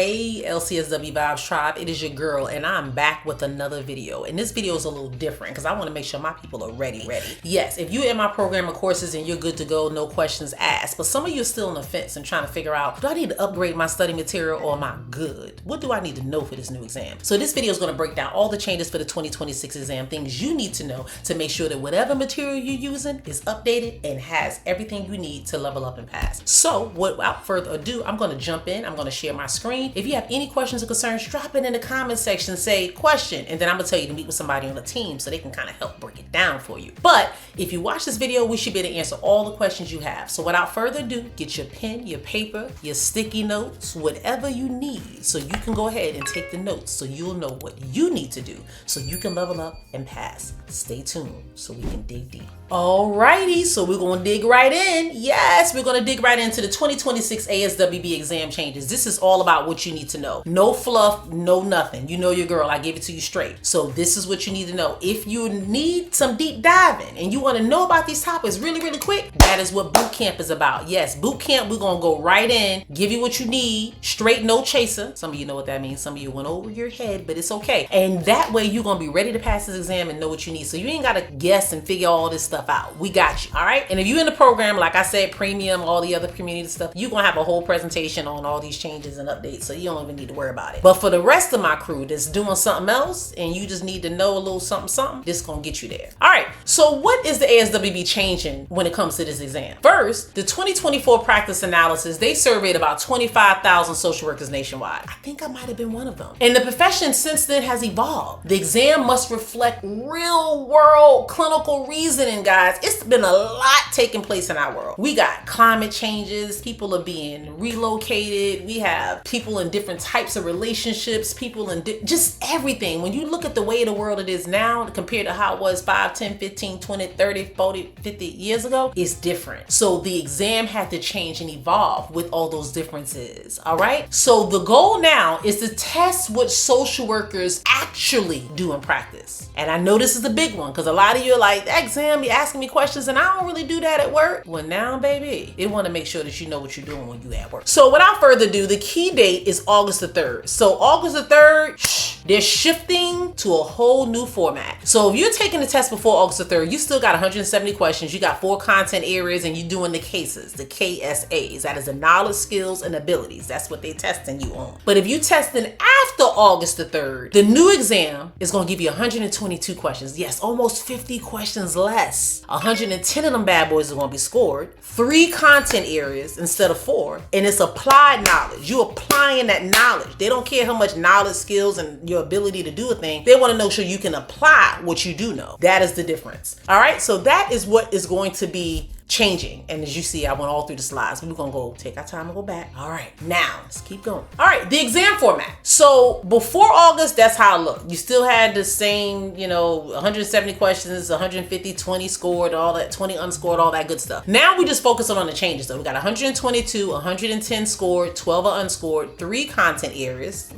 Hey LCSW Vibes Tribe, it is your girl and I'm back with another video. And this video is a little different because I want to make sure my people are ready. Yes, if you're in my program of courses and you're good to go, no questions asked. But some of you are still on the fence and trying to figure out, do I need to upgrade my study material or am I good? What do I need to know for this new exam? So this video is going to break down all the changes for the 2026 exam, things you need to know to make sure that whatever material you're using is updated and has everything you need to level up and pass. So without further ado, I'm going to jump in. I'm going to share my screen. If you have any questions or concerns, drop it in the comment section, say question, and then I'm going to tell you to meet with somebody on the team so they can kind of help break it down for you. But if you watch this video, we should be able to answer all the questions you have. So without further ado, get your pen, your paper, your sticky notes, whatever you need so you can go ahead and take the notes so you'll know what you need to do so you can level up and pass. Stay tuned so we can dig deep. Alrighty, so we're going to dig right in. Yes, we're going to dig right into the 2026 ASWB exam changes. This is all about what you need to know. No fluff, no nothing. You know your girl, I gave it to you straight. So this is what you need to know. If you need some deep diving and you want to know about these topics really, really quick, that is what Bootcamp is about. Yes, Bootcamp, we're going to go right in, give you what you need, straight, no chaser. Some of you know what that means. Some of you went over your head, but it's okay. And that way you're going to be ready to pass this exam and know what you need. So you ain't got to guess and figure all this stuff out. We got you. All right. And if you're in the program, like I said, premium, all the other community stuff, you're going to have a whole presentation on all these changes and updates. So you don't even need to worry about it. But for the rest of my crew that's doing something else and you just need to know a little something, this is going to get you there. All right. So what is the ASWB changing when it comes to this exam? First, the 2024 practice analysis, they surveyed about 25,000 social workers nationwide. I think I might have been one of them. And the profession since then has evolved. The exam must reflect real world clinical reasoning, guys. It's been a lot taking place in our world. We got climate changes, people are being relocated, we have people in different types of relationships, people in just everything. When you look at the way the world it is now compared to how it was 5, 10, 15, 20, 30, 40, 50 years ago, it's different. So the exam had to change and evolve with all those differences. All right. So the goal now is to test what social workers actually do in practice. And I know this is a big one because a lot of you are like, that exam, you're asking me questions and I don't really do that at work. Well, now, baby, it want to make sure that you know what you're doing when you at work. So without further ado, the key date is August the 3rd. So August the 3rd, they're shifting to a whole new format. So if you're taking the test before August the 3rd, you still got 170 questions. You got 4 content areas and you're doing the cases, the KSAs. That is the knowledge, skills, and abilities. That's what they're testing you on. But if you're testing after August the 3rd, the new exam is going to give you 122 questions. Yes, almost 50 questions less. 110 of them bad boys are going to be scored. 3 content areas instead of 4. And it's applied knowledge. You're applying that knowledge. They don't care how much knowledge, skills, and your ability to do a thing. They want to know so you can apply what you do know. That is the difference. All right. So that is what is going to be changing. And as you see, I went all through the slides. We're going to go take our time and go back. All right, now let's keep going. All right, the exam format. So before August, that's how it looked. You still had the same, 170 questions, 150, 20 scored, all that, 20 unscored, all that good stuff. Now we just focus on the changes though. We got 122, 110 scored, 12 are unscored, 3 content areas.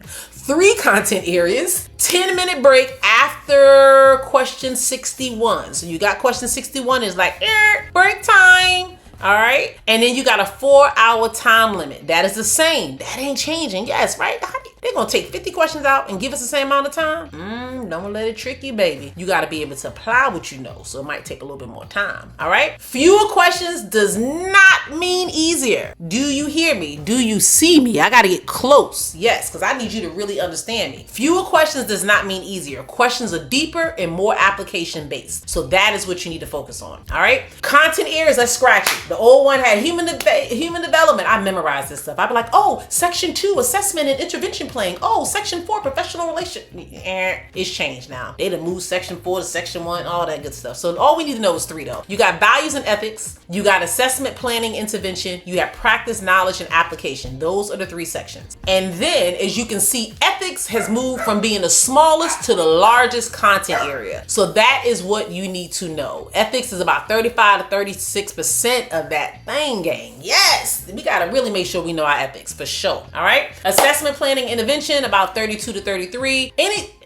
3 content areas, 10-minute break after question 61. So you got question 61 is like, break time. All right. And then you got a 4-hour time limit. That is the same. That ain't changing. Yes, right? They're going to take 50 questions out and give us the same amount of time. Don't let it trick you, baby. You got to be able to apply what you know. So it might take a little bit more time. All right. Fewer questions does not mean easier. Do you hear me? Do you see me? I got to get close. Yes, because I need you to really understand me. Fewer questions does not mean easier. Questions are deeper and more application based. So that is what you need to focus on. All right. Content areas, let's scratch it. The old one had human development. I memorized this stuff. I'd be like, oh, section 2, assessment and intervention planning. Oh, section 4, professional relation. It's changed now. They done moved section 4 to section 1, all that good stuff. So all we need to know is 3 though. You got values and ethics. You got assessment, planning, intervention. You have practice, knowledge, and application. Those are the 3 sections. And then as you can see, ethics has moved from being the smallest to the largest content area. So that is what you need to know. Ethics is about 35 to 36% of that thing, gang. Yes, we got to really make sure we know our ethics for sure. All right. Assessment, planning, intervention, about 32 to 33.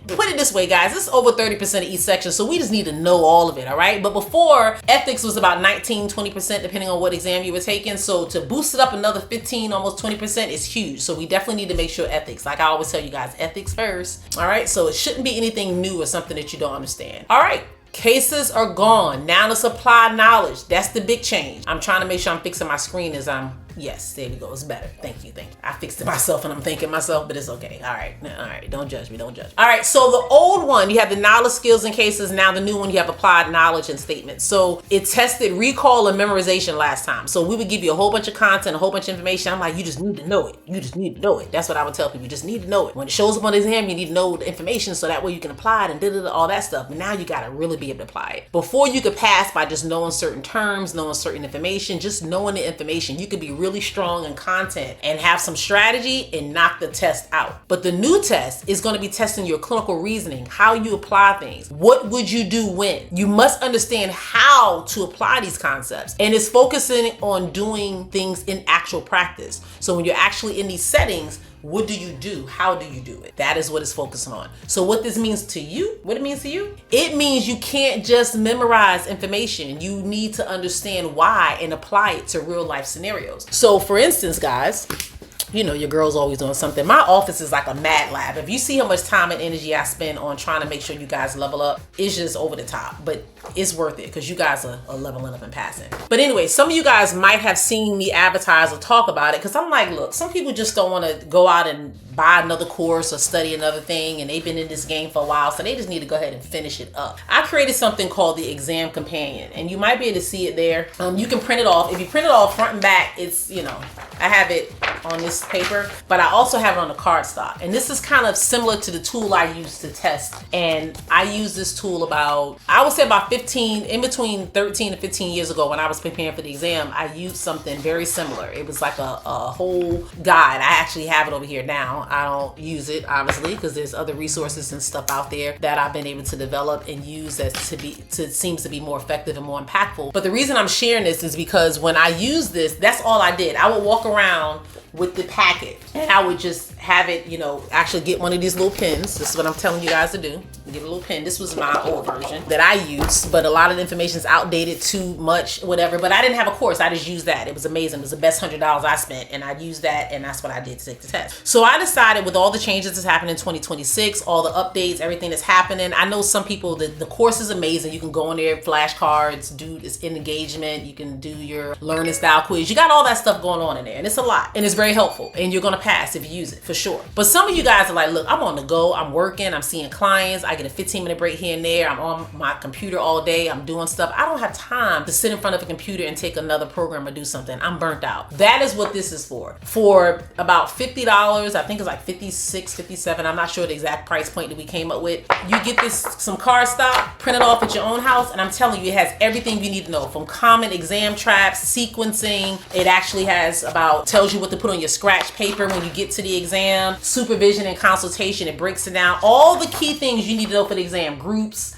put it this way, guys, it's over 30% of each section, so we just need to know all of it, all right? But before, ethics was about 19, 20%, depending on what exam you were taking. So to boost it up another 15, almost 20% is huge. So we definitely need to make sure ethics, like I always tell you guys, ethics first, all right? So it shouldn't be anything new or something that you don't understand. All right. Cases are gone. Now let's apply knowledge. That's the big change. I'm trying to make sure I'm fixing my screen as yes, there we go. It's better. Thank you. I fixed it myself and I'm thanking myself, but it's okay. All right. Don't judge me. All right. So the old one, you have the knowledge, skills, and cases. Now the new one, you have applied knowledge and statements. So it tested recall and memorization last time. So we would give you a whole bunch of content, a whole bunch of information. I'm like, you just need to know it. You just need to know it. That's what I would tell people. You just need to know it. When it shows up on the exam, you need to know the information so that way you can apply it and all that stuff. But now you got to really be able to apply it. Before you could pass by just knowing certain terms, knowing certain information, just knowing the information, you could be really strong in content and have some strategy and knock the test out. But the new test is going to be testing your clinical reasoning, how you apply things. What would you do when? You must understand how to apply these concepts. And it's focusing on doing things in actual practice. So when you're actually in these settings, what do you do? How do you do it? That is what it's focusing on. So what this means to you, it means you can't just memorize information. You need to understand why and apply it to real life scenarios. So for instance, guys, you know, your girl's always doing something. My office is like a mad lab. If you see how much time and energy I spend on trying to make sure you guys level up, it's just over the top. But it's worth it because you guys are leveling up and passing. But anyway, some of you guys might have seen me advertise or talk about it because I'm like, look, some people just don't want to go out and buy another course or study another thing, and they've been in this game for a while, so they just need to go ahead and finish it up. I created something called the Exam Companion, and you might be able to see it there. You can print it off. If you print it off front and back, it's, you know, I have it on this paper, but I also have it on the cardstock. And this is kind of similar to the tool I use to test. And I used this tool about 15, in between 13 and 15 years ago when I was preparing for the exam. I used something very similar. It was like a whole guide. I actually have it over here now. I don't use it, obviously, because there's other resources and stuff out there that I've been able to develop and use that seems to be more effective and more impactful. But the reason I'm sharing this is because when I use this, that's all I did. I would walk around with the packet and I would just have it, you know, actually get one of these little pens. This is what I'm telling you guys to do. Get a little pen. This was my old version that I used, but a lot of the information is outdated, too much, whatever. But I didn't have a course. I just used that. It was amazing. It was the best $100 I spent, and I used that, and that's what I did to take the test. So I decided with all the changes that's happening in 2026, all the updates, everything that's happening, I know some people, the course is amazing. You can go in there, flashcards, do this engagement, you can do your learning style quiz. You got all that stuff going on in there, and it's a lot, and it's very helpful, and you're gonna pass if you use it, for sure. But some of you guys are like, look, I'm on the go, I'm working, I'm seeing clients, I get a 15-minute break here and there, I'm on my computer all day, I'm doing stuff. I don't have time to sit in front of a computer and take another program or do something. I'm burnt out. That is what this is for. For about $50, I think it's like 56, 57, I'm not sure the exact price point that we came up with. You get this, some cardstock, print it off at your own house, and I'm telling you, it has everything you need to know, from common exam traps, sequencing. It actually has tells you what to put on your scratch paper when you get to the exam, supervision and consultation. It breaks it down. All the key things you need to know for the exam, groups,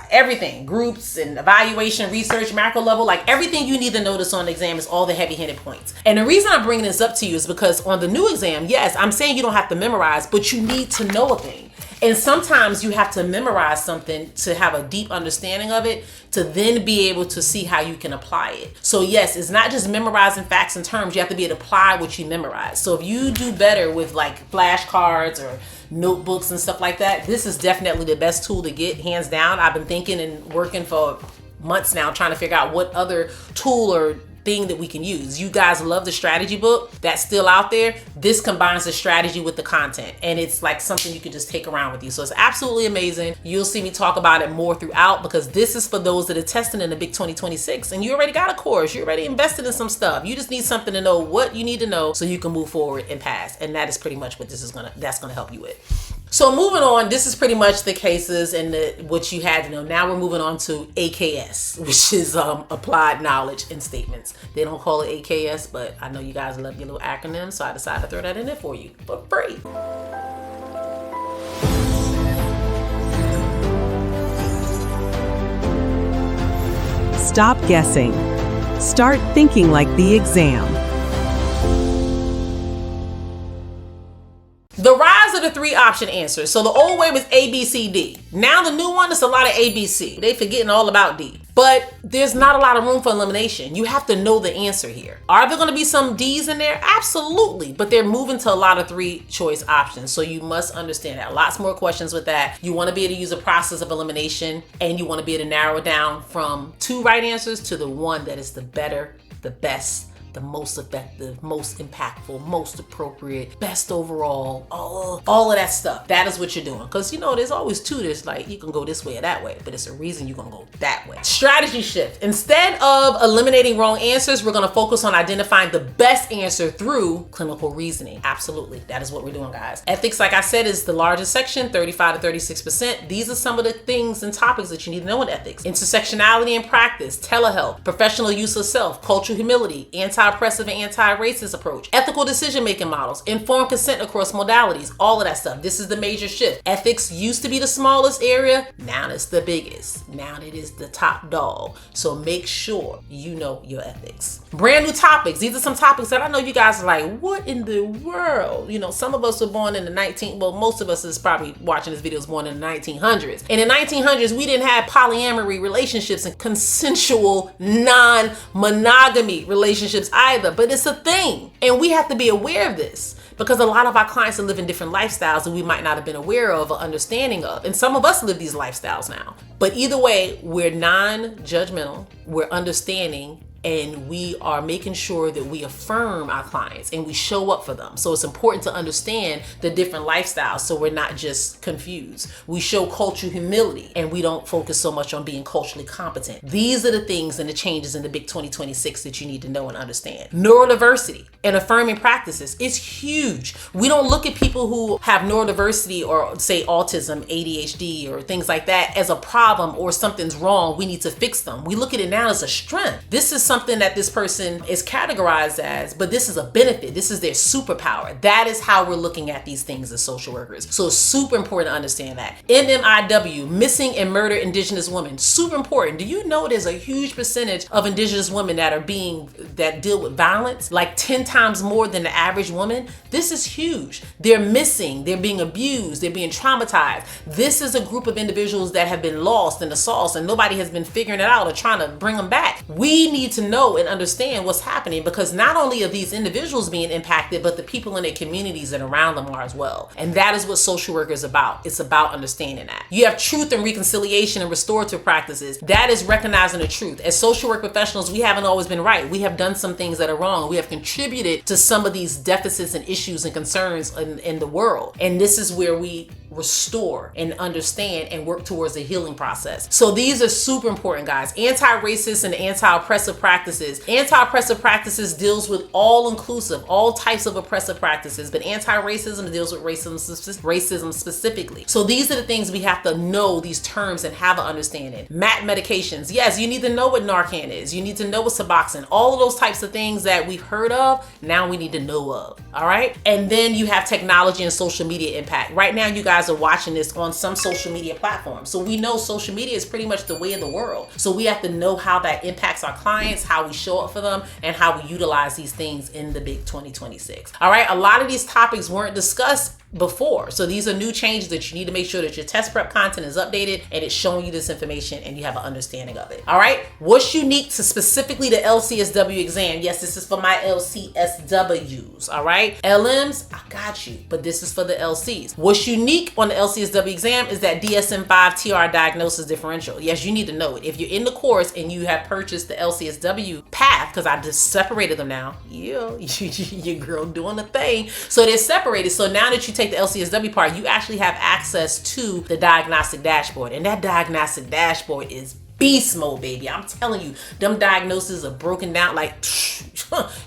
everything, groups and evaluation, research, macro level, like everything you need to notice on the exam is all the heavy-handed points. And the reason I'm bringing this up to you is because on the new exam, yes, I'm saying you don't have to memorize, but you need to know a thing. And sometimes you have to memorize something to have a deep understanding of it, to then be able to see how you can apply it. So yes, it's not just memorizing facts and terms. You have to be able to apply what you memorize. So if you do better with like flashcards or notebooks and stuff like that, this is definitely the best tool to get, hands down. I've been thinking and working for months now trying to figure out what other tool or thing that we can use. You guys love the strategy book that's still out there. This combines the strategy with the content, and it's like something you can just take around with you. So it's absolutely amazing. You'll see me talk about it more throughout, because this is for those that are testing in the big 2026 and you already got a course, you already invested in some stuff. You just need something to know what you need to know so you can move forward and pass. And that is pretty much what that's gonna help you with. So moving on, this is pretty much the cases and what you had to know. Now we're moving on to AKS, which is applied knowledge and statements. They don't call it AKS, but I know you guys love your little acronym, so I decided to throw that in there for you for free. Stop guessing. Start thinking like the exam. The rise of the 3 option answers. So the old way was A, B, C, D. Now the new one is a lot of A, B, C. They forgetting all about D. But there's not a lot of room for elimination. You have to know the answer here. Are there going to be some D's in there? Absolutely. But they're moving to a lot of 3-choice options. So you must understand that. Lots more questions with that. You want to be able to use a process of elimination, and you want to be able to narrow it down from 2 right answers to the one that is the better, the best, the most effective, most impactful, most appropriate, best overall, all of that stuff. That is what you're doing. Because there's always 2 that's like, you can go this way or that way, but it's a reason you're gonna go that way. Strategy shift. Instead of eliminating wrong answers, we're gonna focus on identifying the best answer through clinical reasoning. Absolutely, that is what we're doing, guys. Ethics, like I said, is the largest section, 35 to 36%. These are some of the things and topics that you need to know in ethics. Intersectionality and practice, telehealth, professional use of self, cultural humility, anti-oppressive and anti-racist approach, ethical decision-making models, informed consent across modalities, all of that stuff. This is the major shift. Ethics used to be the smallest area, now it's the biggest. Now it is the top dog. So make sure you know your ethics. Brand new topics. These are some topics that I know you guys are like, what in the world? Some of us were born in the most of us is probably watching this video is born in the 1900s. In the 1900s, we didn't have polyamory relationships and consensual non-monogamy relationships either, but it's a thing. And we have to be aware of this because a lot of our clients are living different lifestyles that we might not have been aware of or understanding of. And some of us live these lifestyles now. But either way, we're non-judgmental, we're understanding, and we are making sure that we affirm our clients and we show up for them. So it's important to understand the different lifestyles so we're not just confused. We show cultural humility and we don't focus so much on being culturally competent. These are the things and the changes in the big 2026 that you need to know and understand. Neurodiversity and affirming practices is huge. We don't look at people who have neurodiversity or say autism, ADHD, or things like that as a problem or something's wrong, we need to fix them. We look at it now as a strength. This is something that this person is categorized as, but this is a benefit. This is their superpower. That is how we're looking at these things as social workers. So it's super important to understand that. MMIW, missing and murdered Indigenous women, super important. Do you know there's a huge percentage of Indigenous women that deal with violence, like 10 times more than the average woman? This is huge. They're missing, they're being abused, they're being traumatized. This is a group of individuals that have been lost in the sauce and nobody has been figuring it out or trying to bring them back. We need to know and understand what's happening because not only are these individuals being impacted, but the people in their communities and around them are as well. And that is what social work is about. It's about understanding that. You have truth and reconciliation and restorative practices. That is recognizing the truth. As social work professionals, we haven't always been right. We have done some things that are wrong. We have contributed to some of these deficits and issues and concerns in the world. And this is where we restore and understand and work towards a healing process. So these are super important, guys. Anti-racist and anti-oppressive practices. Anti-oppressive practices deals with all-inclusive, all types of oppressive practices, but anti-racism deals with racism specifically. So these are the things we have to know, these terms, and have an understanding. MAT medications. Yes, you need to know what Narcan is. You need to know what Suboxone. All of those types of things that we've heard of, now we need to know of. All right? And then you have technology and social media impact. Right now, you guys are watching this on some social media platforms. So we know social media is pretty much the way of the world. So we have to know how that impacts our clients, how we show up for them, and how we utilize these things in the big 2026. All right, a lot of these topics weren't discussed before. So these are new changes that you need to make sure that your test prep content is updated and it's showing you this information and you have an understanding of it. All right, what's unique to specifically the LCSW exam? Yes, this is for my LCSWs. All right, LMs, I got you, but this is for the LCs. What's unique on the LCSW exam is that DSM-5 TR diagnosis differential. Yes, you need to know it. If you're in the course and you have purchased the LCSW path, because I just separated them now, your girl doing the thing. So they're separated. So now that you take the LCSW part, you actually have access to the diagnostic dashboard, and that diagnostic dashboard is beast mode, baby. I'm telling you, them diagnoses are broken down like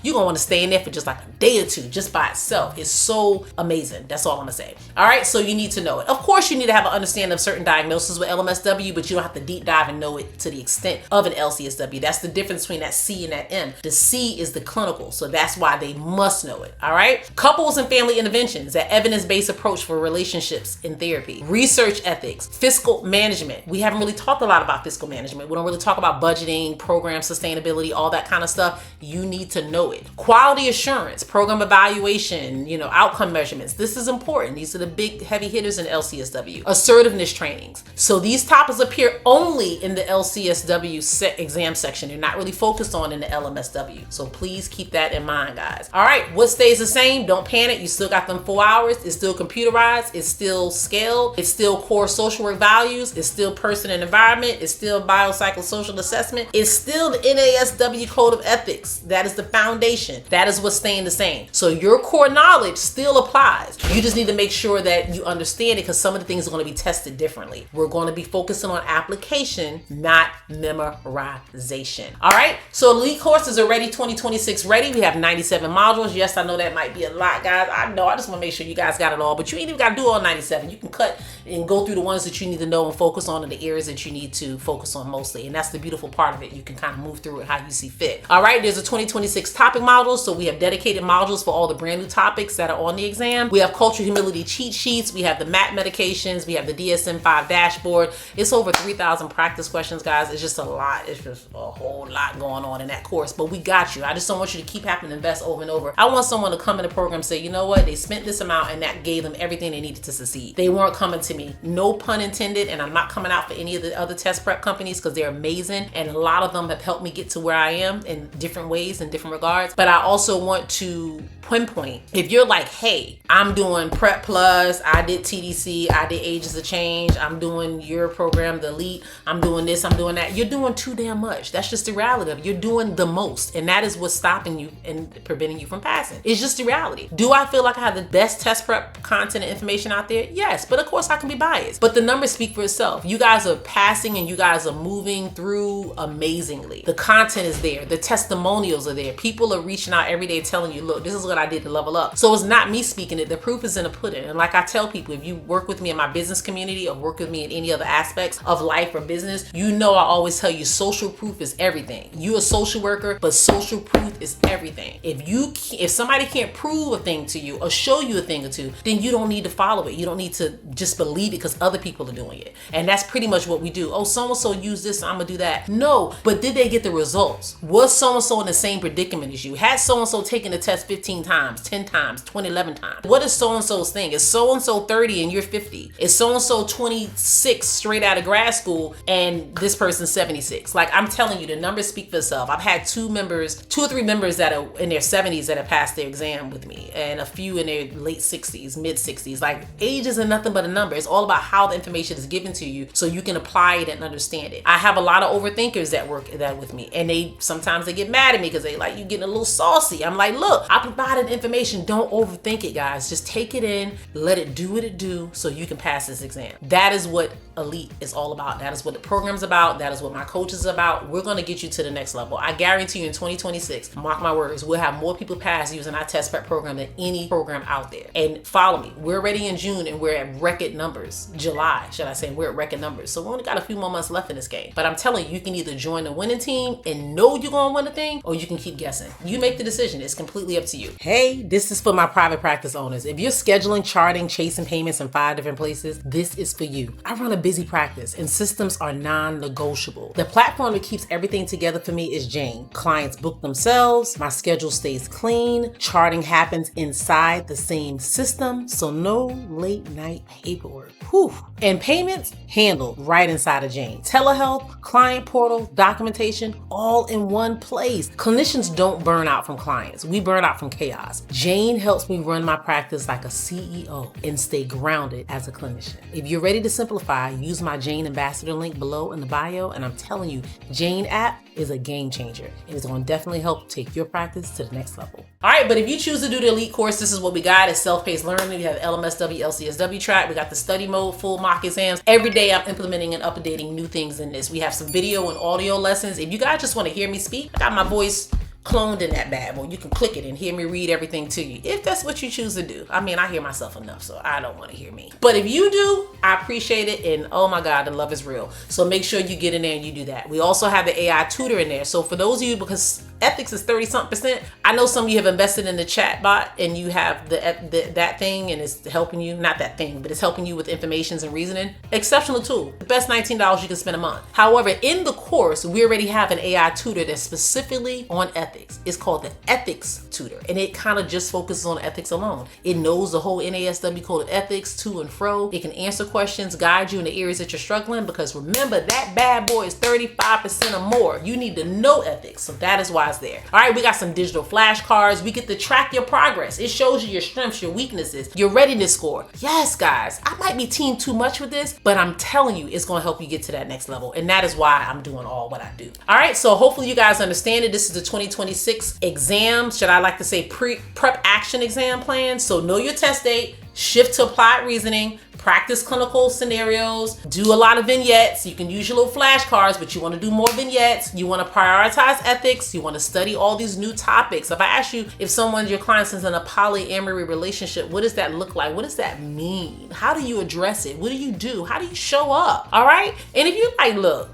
you're gonna want to stay in there for just like a day or two just by itself. It's so amazing. That's all I'm gonna say. All right, so you need to know it. Of course, you need to have an understanding of certain diagnoses with LMSW, but you don't have to deep dive and know it to the extent of an LCSW. That's the difference between that C and that M. The C is the clinical, so that's why they must know it. All right, couples and family interventions, that evidence-based approach for relationships in therapy, research ethics, fiscal management. We haven't really talked a lot about fiscal management. management. We don't really talk about budgeting, program sustainability, all that kind of stuff. You need to know it. Quality assurance, program evaluation, outcome measurements. This is important. These are the big heavy hitters in LCSW. Assertiveness trainings. So these topics appear only in the LCSW exam section. They're not really focused on in the LMSW. So please keep that in mind, guys. All right, what stays the same? Don't panic. You still got them 4 hours. It's still computerized. It's still scaled. It's still core social work values. It's still person and environment. It's still biopsychosocial assessment. It's still the NASW code of ethics. That is the foundation. That is what's staying the same. So your core knowledge still applies. You just need to make sure that you understand it, because some of the things are going to be tested differently. We're going to be focusing on application, not memorization. All right. So elite course is already 2026 ready. We have 97 modules. Yes, I know that might be a lot, guys. I know. I just want to make sure you guys got it all, but you ain't even got to do all 97. You can cut and go through the ones that you need to know and focus on in the areas that you need to focus on mostly. And that's the beautiful part of it. You can kind of move through it how you see fit. All right. There's a 2026 topic module. So we have dedicated modules for all the brand new topics that are on the exam. We have cultural humility cheat sheets. We have the MAP medications. We have the DSM-5 dashboard. It's over 3,000 practice questions, guys. It's just a lot. It's just a whole lot going on in that course, but we got you. I just don't want you to keep having to invest over and over. I want someone to come in the program and say, you know what? They spent this amount and that gave them everything they needed to succeed. They weren't coming to me. No pun intended. And I'm not coming out for any of the other test prep companies, because they're amazing. And a lot of them have helped me get to where I am in different ways, in different regards. But I also want to pinpoint, if you're like, hey, I'm doing Prep Plus, I did TDC, I did Ages of Change, I'm doing your program, the Elite, I'm doing this, I'm doing that. You're doing too damn much. That's just the reality of it. You're doing the most. And that is what's stopping you and preventing you from passing. It's just the reality. Do I feel like I have the best test prep content and information out there? Yes, but of course I can be biased. But the numbers speak for itself. You guys are passing and you guys are moving through amazingly. The content is there. The testimonials are there. People are reaching out every day telling you, look, this is what I did to level up. So it's not me speaking it. The proof is in the pudding. And like I tell people, if you work with me in my business community or work with me in any other aspects of life or business, you know I always tell you social proof is everything. You're a social worker, but social proof is everything. If somebody can't prove a thing to you or show you a thing or two, then you don't need to follow it. You don't need to just believe it because other people are doing it. And that's pretty much what we do. Oh, so-and-so used this, I'm gonna do that. No, but did they get the results? Was so-and-so in the same predicament as you? Had so-and-so taken the test 15 times, 10 times, 20, 11 times? What is so-and-so's thing? Is so-and-so 30 and you're 50? Is so-and-so 26 straight out of grad school and this person's 76? Like, I'm telling you, the numbers speak for itself. I've had two or three members that are in their 70s that have passed their exam with me, and a few in their late 60s, mid 60s. Like, age isn't nothing but a number. It's all about how the information is given to you so you can apply it and understand it. I have a lot of overthinkers that work that with me, and sometimes they get mad at me because they like, you getting a little saucy. I'm like, look, I provided information. Don't overthink it, guys. Just take it in, let it do what it do so you can pass this exam. That is what Elite is all about. That is what the program's about. That is what my coach is about. We're going to get you to the next level. I guarantee you in 2026, mark my words, we'll have more people pass using our test prep program than any program out there. And follow me. We're already in June and we're at record numbers. July, should I say, we're at record numbers. So we only got a few more months left in this game. But I'm telling you, you can either join the winning team and know you're going to win the thing, or you can keep guessing. You make the decision. It's completely up to you. Hey, this is for my private practice owners. If you're scheduling, charting, chasing payments in 5 different places, this is for you. I run a busy practice and systems are non-negotiable. The platform that keeps everything together for me is Jane. Clients book themselves, my schedule stays clean, charting happens inside the same system, so no late night paperwork. Whew. And payments handled right inside of Jane. Telehealth, client portal, documentation, all in one place. Clinicians don't burn out from clients. We burn out from chaos. Jane helps me run my practice like a CEO and stay grounded as a clinician. If you're ready to simplify, use my Jane Ambassador link below in the bio, and I'm telling you, Jane app is a game changer. It is going to definitely help take your practice to the next level. All right, but if you choose to do the Elite course, this is what we got. It's self-paced learning. We have LMSW LCSW track. We got the study mode, full mock exams. Every day I'm implementing and updating new things in this. We have some video and audio lessons. If you guys just want to hear me speak, I got my voice cloned in that bad boy. You can click it and hear me read everything to you if that's what you choose to do. I mean, I hear myself enough, so I don't want to hear me. But if you do, I appreciate it, and oh my God, the love is real. So make sure you get in there and you do that. We also have the AI tutor in there. So for those of you, because ethics is 30-something%. I know some of you have invested in the chat bot and you have that thing and it's helping you, not that thing, but it's helping you with informations and reasoning. Exceptional tool. The best $19 you can spend a month. However, in the course, we already have an AI tutor that's specifically on ethics. It's called the Ethics Tutor, and it kind of just focuses on ethics alone. It knows the whole NASW code of ethics to and fro. It can answer questions, guide you in the areas that you're struggling, because remember, that bad boy is 35% or more. You need to know ethics, so that is why it's there. All right, we got some digital flashcards. We get to track your progress. It shows you your strengths, your weaknesses, your readiness score. Yes, guys, I might be team too much with this, but I'm telling you, it's going to help you get to that next level, and that is why I'm doing all what I do. All right, so hopefully you guys understand it. This is the 2026 exam, should I like to say prep action exam plan. So know your test date, shift to applied reasoning, practice clinical scenarios, do a lot of vignettes. You can use your little flashcards, but you want to do more vignettes. You want to prioritize ethics. You want to study all these new topics. If I ask you if your client is in a polyamory relationship, what does that look like? What does that mean? How do you address it? What do you do? How do you show up? All right. And if you like, look,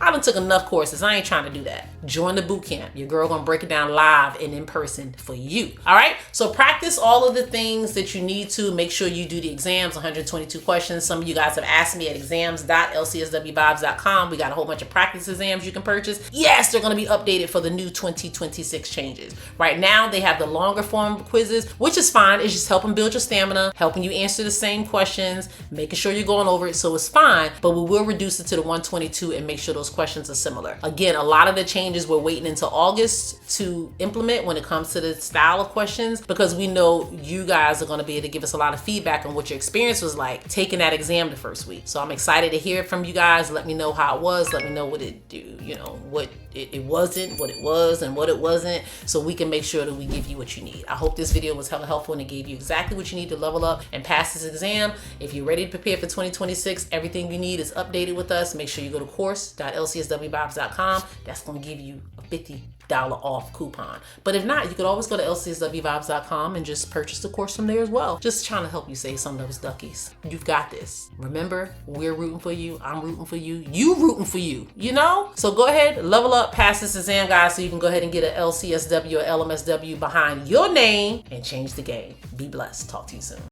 I done took enough courses. I ain't trying to do that. Join the boot camp. Your girl gonna break it down live and in person for you. All right. So practice all of the things that you need to. Make sure you do the exams, 122 questions. Some of you guys have asked me at exams.lcswvibes.com. We got a whole bunch of practice exams you can purchase. Yes, they're going to be updated for the new 2026 changes. Right now, they have the longer form quizzes, which is fine. It's just helping build your stamina, helping you answer the same questions, making sure you're going over it. So it's fine, but we will reduce it to the 122 and make sure those questions are similar. Again, a lot of the changes we're waiting until August to implement when it comes to the style of questions, because we know you guys are going to be able to give us a lot of feedback on what your experience was like taking that exam the first week. So I'm excited to hear from you guys. Let me know how it was. Let me know what it do, what it wasn't, what it was, and what it wasn't, so we can make sure that we give you what you need. I hope this video was hella helpful and it gave you exactly what you need to level up and pass this exam. If you're ready to prepare for 2026, everything you need is updated with us. Make sure you go to course.lcswvibes.com. That's going to give you a $50 off coupon. But if not, you could always go to lcswvibes.com and just purchase the course from there as well. Just trying to help you save some of those duckies. You've got this. Remember, we're rooting for you. I'm rooting for you. You rooting for you, So go ahead, level up, pass this exam, guys, so you can go ahead and get an LCSW or LMSW behind your name and change the game. Be blessed. Talk to you soon.